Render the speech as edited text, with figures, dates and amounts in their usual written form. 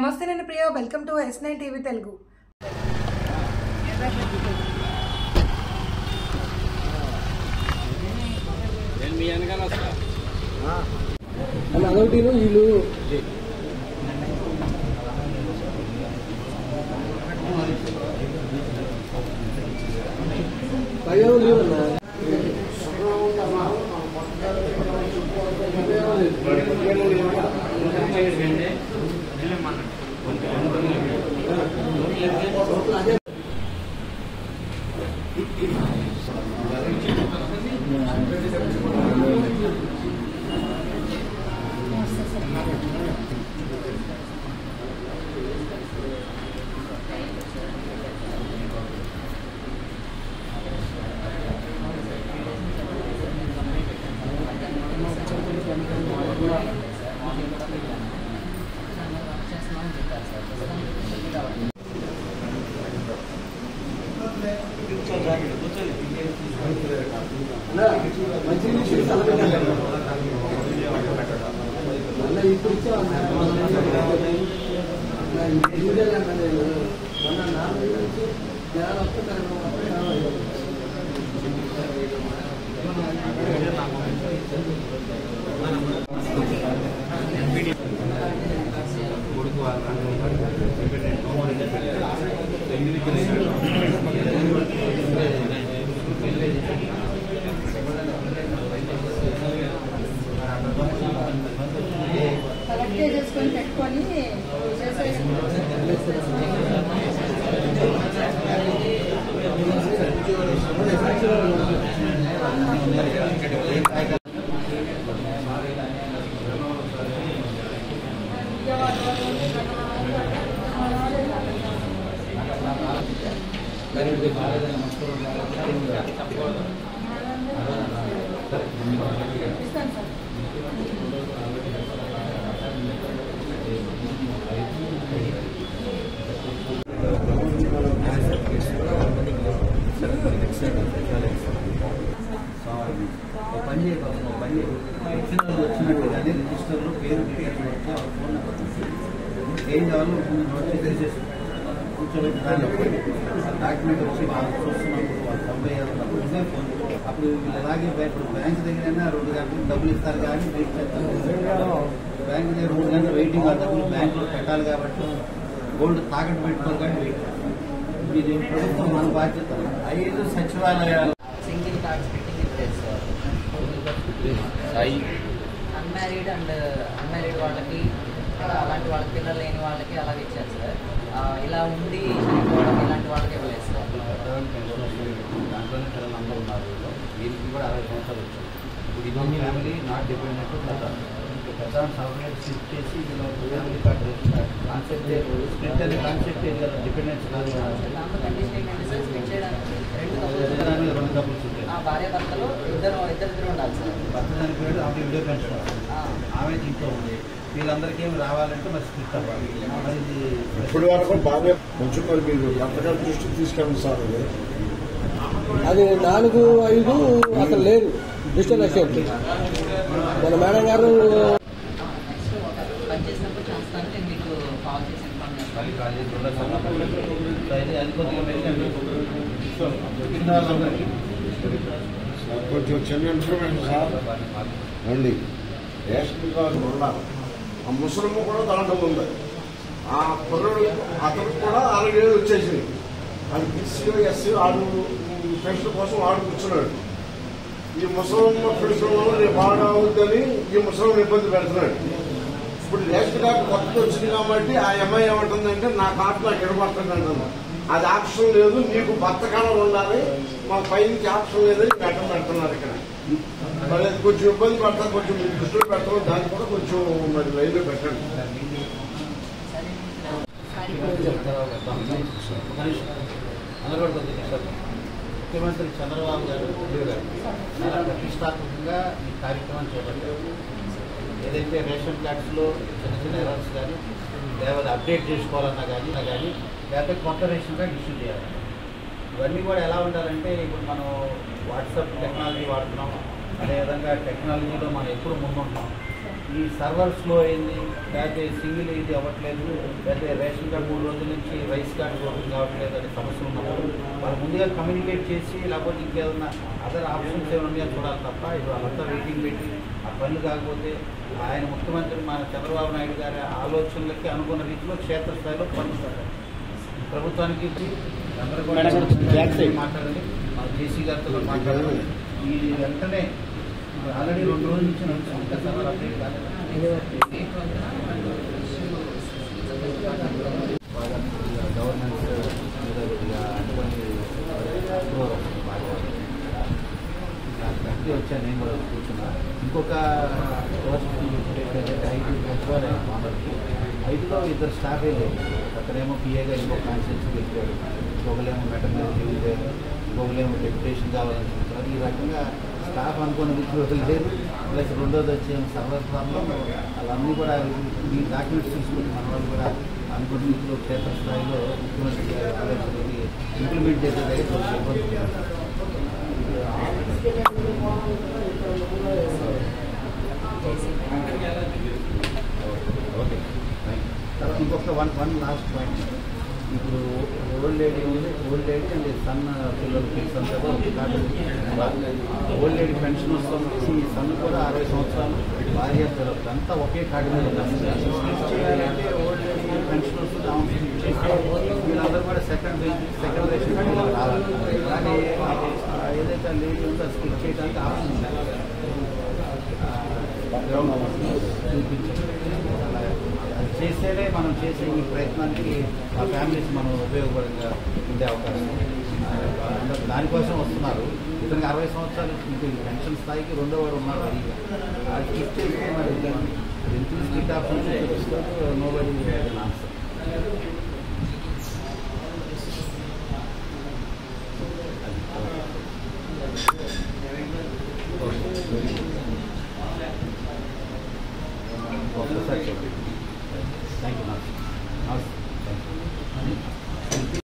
నమస్తే నేను Priya, welcome to S9 TV Telugu. అదొకటి వీళ్ళు పైగా లేదన్నా రిజిస్టర్లో పేరు ఫోన్ ఏం కావాలో కూర్చోబెట్టి డాక్యుమెంట్ వచ్చి చూస్తున్నప్పుడు వాళ్ళు 90 ఫోన్ అప్పుడు అలాగే ఇప్పుడు బ్యాంక్ దగ్గరైనా 2 గంటలు డబ్బులు ఇస్తారు కానీ వెయిట్ చేస్తారు. బ్యాంక్ దగ్గర 3 గంటలు వెయిటింగ్ ఆ డబ్బులు బ్యాంకులో పెట్టాలి కాబట్టి గోల్డ్ తాకట్టు పెట్టుకోవాలి కానీ వెయిట్. ఇది ప్రభుత్వం మన బాధ్యత. 5 సచివాలయాలు సింగిల్ కార్డ్స్ పెట్టింగ్ ఇచ్చేది సార్. అన్మ్యారీడ్ అండ్ అన్మ్యారీడ్ వాళ్ళకి అలాంటి వాళ్ళ పిల్లలు లేని వాళ్ళకి అలాగే ఇచ్చారు సార్. ఇలా ఉండి చనిపోవడం ఇలాంటి వాళ్ళకి ఇవ్వలేదు సార్. దాంట్లోనే పిల్లలు అందరూ ఉన్నారు. వీరికి కూడా 60 సంవత్సరాలు వచ్చాయి. ఇప్పుడు ఇదొక ఫ్యామిలీ నాట్ డిపెండెంట్ పెద్ద సపరేట్ షిఫ్ట్ చేసి ఫ్యామిలీ కార్డు కాన్సెప్ట్ స్ప్లిట్ అనే కాన్సెప్ట్ డిపెండెన్స్ కాదు. దాంట్లో కండిషన్ ఏంటంటే సార్ స్ప్లిట్ చేయడానికి 2 డబ్బులు ఉంటాయి. భార్య భర్తలు ఇద్దరు ఉండాలి సార్. భర్త చనిపోయాడు, ఆమె వీడియో పెన్షన్ ఆమె ఇంట్లో ఉంది. వీళ్ళందరికీ ఏమి రావాలంటే మరి స్ప్లిట్ అవ్వాలి. ఇప్పుడు వరకు బాగా కొంచెం మరి మీరు ఎంతగా దృష్టికి తీసుకెళ్ళండి సార్. అది 4, 5 అసలు లేదు డిజిటల్ అసెంట్. మన మేడం గారు పని చేసినప్పుడు చేస్తాను, నేను మీకు కాల్ చేసి ఇన్ఫార్మ్ కొంచెం చిన్న ఇన్ఫర్మేషన్ సార్ అండి. రేషన్ కార్డు ఉండాలి. ఆ ముసలమ్మ కూడా దాంట్లో ఉంది. ఆ కుర్రడు అతను కూడా 4 ఏళ్ళు వచ్చేసింది. అది బీసీలో ఎస్సీ ఆడు పెన్షన్ కోసం ఆడు కూర్చున్నాడు. ఈ ముసలమ్మ పెన్షన్ వల్ల రేపు బాగా అవుతుందని ఈ ముసలమ్మ ఇబ్బంది పెడుతున్నాడు. ఇప్పుడు రేషన్ కార్డు కొత్తగా వచ్చింది కాబట్టి ఆ అమ్మాయి ఏమంటుందంటే నా కార్డు నాకు ఇవ్వబడుతుంది అంటుంది. అది ఆప్షన్ లేదు, నీకు భర్త కాలం ఉండాలి, మా పైకి ఆప్షన్ లేదని గట్టం పెడుతున్నారు ఇక్కడ. మరి అది కొంచెం ఇబ్బంది పడతారు, కొంచెం మీరు దృష్టిలో పెడతాం. దాన్ని కూడా కొంచెం మరి లైన్లో పెట్టండి. ముఖ్యమంత్రి చంద్రబాబు గారు చాలా ప్రతిష్టాత్మకంగా ఈ కార్యక్రమం చేపట్టారు. ఏదైతే రేషన్ కార్డ్స్లో చిన్న ఎర్రర్స్ కానీ లేకపోతే అప్డేట్ చేసుకోవాలన్నా కానీ లేకపోతే కొత్త రేషన్ కార్డ్ ఇష్యూ చేయాలి. ఇవన్నీ కూడా ఎలా ఉండాలంటే ఇప్పుడు మనం వాట్సాప్ టెక్నాలజీ వాడుతున్నాం, అదేవిధంగా టెక్నాలజీలో మనం ఎప్పుడు ముందుంటాం. ఈ సర్వర్ స్లో అయింది, లేకపోతే సింగిల్ ఇది అవ్వట్లేదు, లేకపోతే రేషన్ కార్డు 3 రోజుల నుంచి రైస్ కార్డు ఓపెన్ కావట్లేదు అనే సమస్యలు ఉన్నప్పుడు వాళ్ళు ముందుగా కమ్యూనికేట్ చేసి లేకపోతే ఇంకేదన్నా అదర్ ఆప్షన్స్ ఏమైనా ఉన్నాయో చూడాలి తప్ప ఇప్పుడు వాళ్ళంతా వెయిటింగ్ పెట్టి ఆ పనులు కాకపోతే ఆయన ముఖ్యమంత్రి మన చంద్రబాబు నాయుడు గారి ఆలోచనలకి అనుకున్న రీతిలో క్షేత్రస్థాయిలో పనులు ప్రభుత్వానికి అందరూ కూడా మాట్లాడాలి, మన జేసీ గారితో మాట్లాడాలి. ఈ వెంటనే ఆల్రెడీ 2 రోజుల నుంచి నడుస్తుంది ఇంకా సర్వర్ అప్డేట్ కాలేదు. గవర్నమెంట్ అనుకుని గట్టి వచ్చాను నేను కూడా కూర్చున్నా. ఇంకొక 5 ఫిబ్రవరి మామూలుకి 5లో 2 స్టాఫే లేదు. అక్కడేమో పిఏగా ఇంకో కాన్స్టిట్యూన్సీ పెట్టాడు, ఇంకొకలేమో మెటర్నరీ లీవ్ లేదు, ఇంకొకలేమో డెప్యుటేషన్ కావాలనుకుంటున్నారు. ఈ రకంగా స్టాఫ్ అనుకున్న విధులు లేదు. ప్లస్ రెండోది వచ్చే సర్వర్ ప్రాబ్లం, అవన్నీ కూడా ఈ డాక్యుమెంట్స్ తీసుకుని మన వాళ్ళు కూడా అనుకున్న విధులు క్షేత్రస్థాయిలో ముఖ్యమంత్రి ఆలోచనకి ఇంప్లిమెంట్ చేసేది కొంచెం ఇబ్బంది. ఓకే, తర్వాత ఇంకొక వన్ లాస్ట్ పాయింట్. ఇప్పుడు ఓల్డ్ లేడీ ఉంది, ఓల్డ్ లేడీ అండ్ సన్ పిల్లలు కిడ్స్ అంతా ఓల్డ్ లేడీ పెన్షన్ వస్తుంది. ఈ సన్ కూడా 60 సంవత్సరాలు, భార్య పిల్లలు అంతా ఒకే కార్డు మీద అంటే ఓల్డ్ లేడీ పెన్షన్ వస్తుంది. వీళ్ళందరూ కూడా సెకండ్ రేషన్ కార్డు రావాలి. కానీ ఏదైతే లేడీ ఉందో స్కిప్ చేయడానికి ఆప్షన్ చూపించాలి. అది చేస్తేనే మనం చేసే ఈ ప్రయత్నానికి ఆ ఫ్యామిలీస్ మనం ఉపయోగపడంగా ఉండే అవకాశం. దానికోసం వస్తున్నారు. ఇతనికి 60 సంవత్సరాలు పెన్షన్ స్థాయికి 2వ వాడు ఉన్నారు. అది క్లిక్ చేస్తే మరి ఎంత స్కిట్ ఆప్షన్ నో బడీ ఆన్సర్.